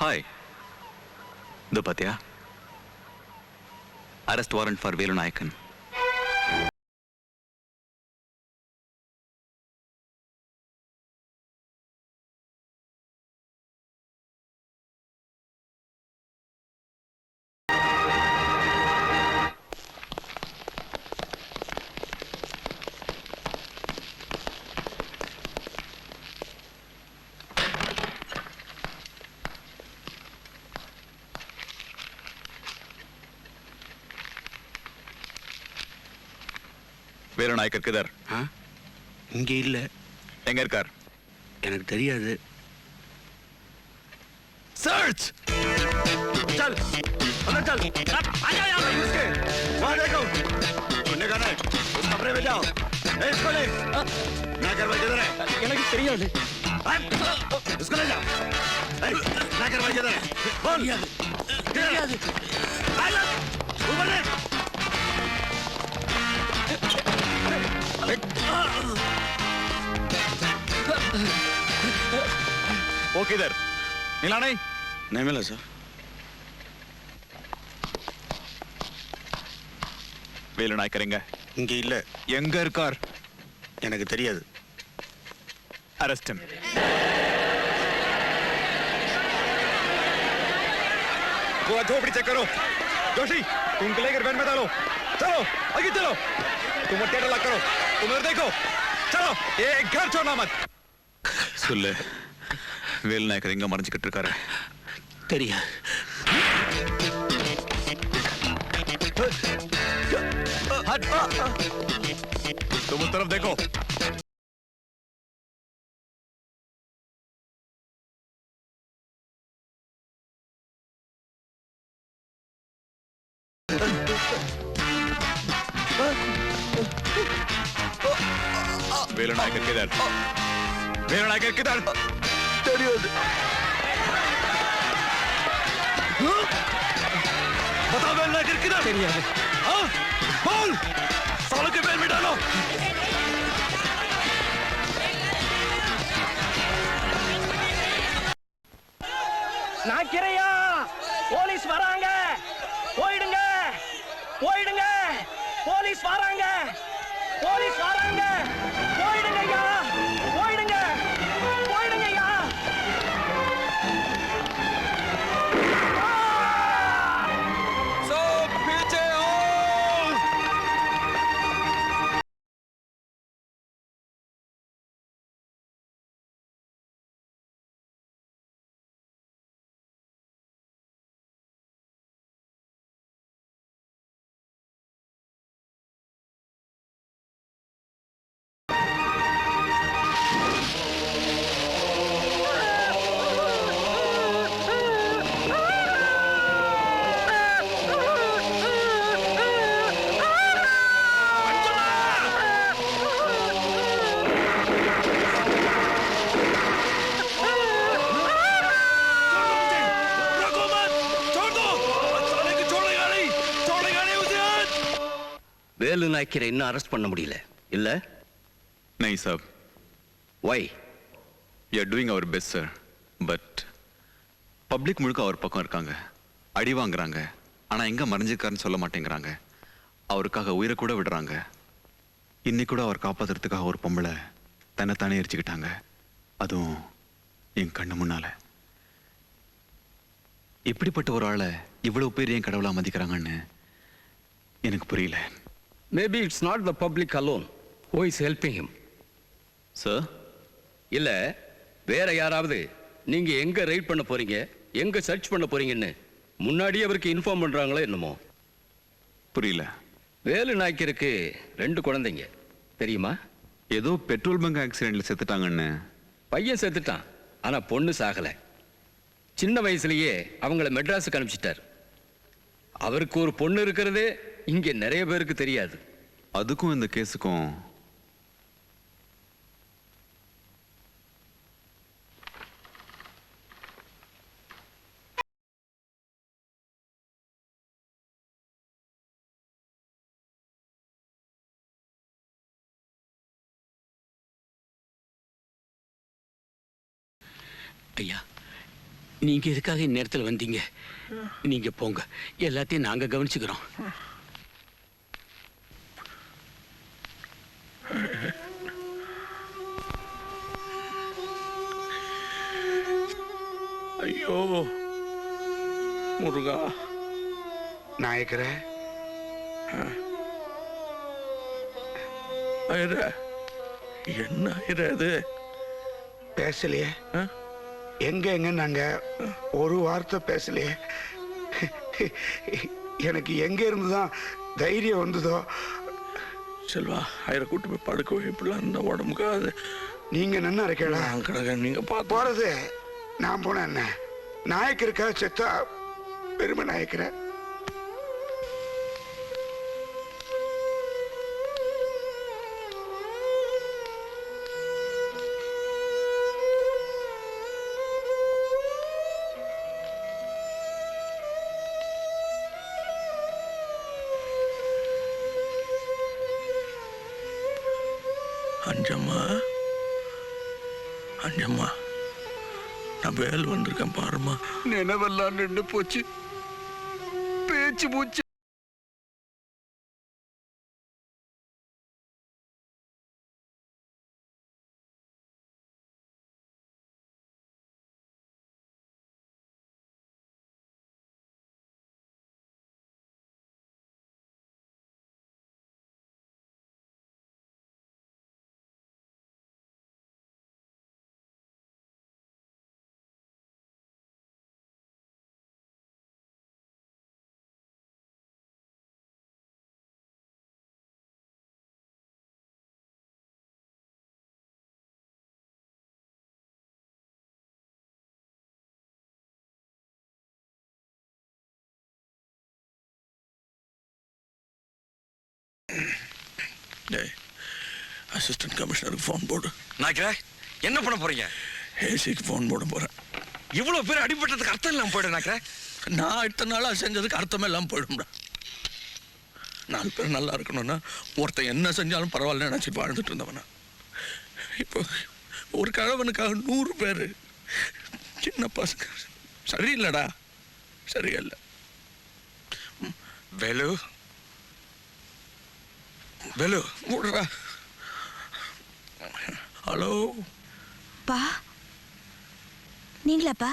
Hi. இது பாத்தியா? Arrest warrant for Velu நாயக்கன். வேலு நாயக்கர் கிதர்? இங்கே இல்ல. எங்க இருக்கார்? எனக்கு தெரியாது. सर्च चल अंदर चल। आ जाओ यहाँ पे उसके वहाँ देखो सुनने का नहीं उस कमरे में जाओ। इसको ले नाकर भाई किधर है? எனக்கு தெரியாது। उसको ले जाओ। नाकर भाई किधर है? बोल தெரியாது। आइए ऊपर ले। वो किधर? मिला नहीं? नहीं मिला सर। வேலு நாயக்கர் எங்க? இங்க இல்ல. எங்க இருக்கார்? எனக்கு தெரியாது. Arrest him. पूरा झोपड़ी चेक करो। जोशी तुम लेकर वैन में डालो। चलो आगे चलो। तुम थिएटर लॉक करो। तुम इधर देखो। चलो ये घर छोड़ना मत। सुल्ले வேலு நாயக்கர் எங்க மறைஞ்சிக்கிட்டு இருக்காரு? தெரியாது. तुम उस तरफ देखो। வேலு நாயக்கர் किधर? வேலு நாயக்கர் किधर? தெரியாது. बताओ वेलु नायकर किधर? தெரியாது. हाँ बोल सालों के बेल में डालो। நாக்கிரையா போலீஸ் வராங்க போயிடுங்க போயிடுங்க போலீஸ் வராங்க போலீஸ் வராங்க போயிடுங்கய்யா போயிடுங்க போயிடுங்கய்யா सब पीछे हो। வேலு நாயக்கரை இன்னும் அரெஸ்ட் பண்ண முடியல இல்ல? नहीं साहब। வை? We are doing our best sir, but public முழுக்க அவர் பக்கம் இருக்காங்க, அடி வாங்குறாங்க. ஆனா எங்க மறைஞ்சிருக்காருன்னு சொல்ல மாட்டேங்கிறாங்க. அவருக்காக உயிரை கூட விடுறாங்க. இன்னைக்கு கூட அவர் காப்பாத்துறதுக்காக ஒரு பொம்பளை தன்னைத்தானே எரிச்சுக்கிட்டாங்க, அதுவும் என் கண்ணு முன்னால. இப்படிப்பட்ட ஒரு ஆளை இவ்வளவு பேர் ஏன் கடவுளா மதிக்கிறாங்கன்னு எனக்கு புரியல. Maybe it's not the public alone who is helping him. Sir இல்ல வேற யாராவது நீங்க எங்க ரைட் பண்ண போறீங்க எங்க சர்ச் பண்ண போறீங்கன்னு முன்னாடியே அவருக்கு இன்ஃபார்ம் பண்றாங்களோ என்னமோ. புரியல. வேலு நாயக்கருக்கு 2 குழந்தைங்க தெரியுமா? ஏதோ பெட்ரோல் பங்க் ஆக்சிடென்ட்ல செத்துட்டாங்கன்னு. பையன் செத்துட்டான், ஆனா பொண்ணு சாகல. சின்ன வயசுலயே அவங்கள மெட்ராஸுக்கு அனுப்பிச்சிட்டார். அவருக்கு ஒரு பொண்ணு இருக்கிறதே இங்க நிறைய பேருக்கு தெரியாது. அதுக்கும் இந்த கேஸுக்கும் ஐயா நீங்க எதுக்காக இந்நேரத்தில் வந்தீங்க? நீங்க போங்க, எல்லாத்தையும் நாங்க கவனிச்சுக்கிறோம். ஐயோ முருகா. நாயக்கரே, ஐயர, என்ன ஐயர இது? பேசலையே. ஆ? எங்க நாங்க ஒரு வார்த்தை பேசலையே. எனக்கு எங்க இருந்துதான் தைரியம் வந்ததோ. செல்வா, ஐயரை கூட்டு போய் படுக்க வை. இப்படிலாம் இந்த உடம்புக்கு அது நீங்க நன்னா இருக்கா? நான் கிடக்க நீங்க பார்த்து போறது நான் போன என்ன? நாயக்கருக்காக செத்தா பெருமை நாயக்கர. அஞ்சம்மா, அஞ்சம்மா, நான் வேல் வந்திருக்கேன் பாருமா. நினைவெல்லாம் நின்று போச்சு, பேச்சு மூச்சு. அசிஸ்டன்ட் கமிஷனருக்கு ஃபோன் போடு. நாயக்கரே, என்ன பண்ண போறீங்க? ஏசிக்கு ஃபோன் போட போறேன். இவ்வளவு பேர் அடிபட்டதுக்கு அர்த்தம் இல்லாம போயிடு நாயக்கரே. நான் இத்தனை நாளாக செஞ்சதுக்கு அர்த்தமே இல்லாமல் போயிடும்டா. 4 பேர் நல்லா இருக்கணும்னா ஒருத்தன் என்ன செஞ்சாலும் பரவாயில்ல நினச்சி வாழ்ந்துட்டு இருந்தவனா. இப்போ ஒரு கழவனுக்காக 100 பேர், சின்ன பசங்க. சரியில்லைடா, சரியில்லை. வேலு, வேலு, விடுறா. ஹலோ பா, நீங்களாப்பா?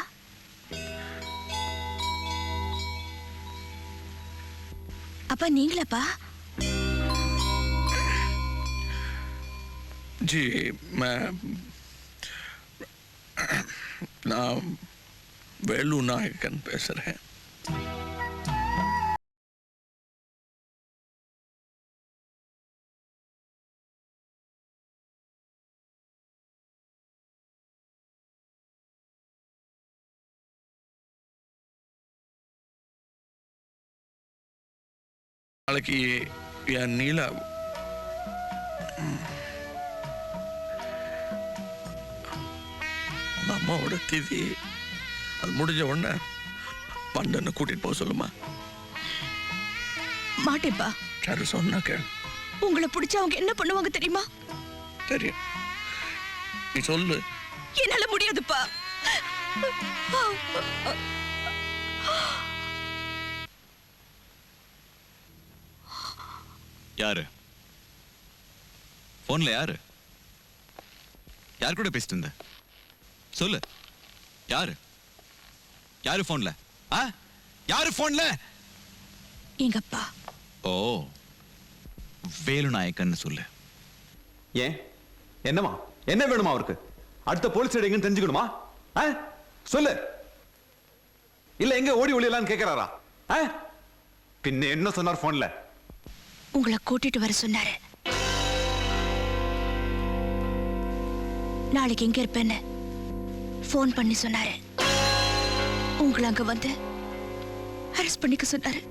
அப்பா நீங்களாப்பா? ஜி, நான் வேலு நாயக்கன் பேசுகிறேன். நாளைக்கு என் நீலா அம்மாவோட திதி, அது முடிஞ்ச உடனே பண்டனை கூட்டிட்டு போக சொல்லுமா. மாட்டேப்பா. சரி, சொன்னா கேள். உங்களை பிடிச்சா அவங்க என்ன பண்ணுவாங்க தெரியுமா? தெரியும், நீ சொல்லு. என்னால முடியாதுப்பா. யாரு போன்ல? யாரு யார் கூட பேசிட்டு இருந்த? சொல்லு, யாரு யாரு போன்ல? யாரு போன்ல? எங்க அப்பா. ஓ, வேலு நாயக்கன்னு சொல்லு. ஏன் என்னமா? என்ன வேணுமா அவருக்கு? அடுத்த போலீஸ் எங்கன்னு தெரிஞ்சுக்கணுமா? சொல்லு. இல்ல எங்க ஓடி ஒளியலான்னு கேக்குறாரா? பின்ன என்ன சொன்னார் போன்ல? உங்களை கூட்டிட்டு வர சொன்னாரு. நாளைக்கு எங்க இருப்பேன்னு போன் பண்ணி சொன்னாரு. உங்களை அங்க வந்து அரெஸ்ட் பண்ணிக்க சொன்னாரு.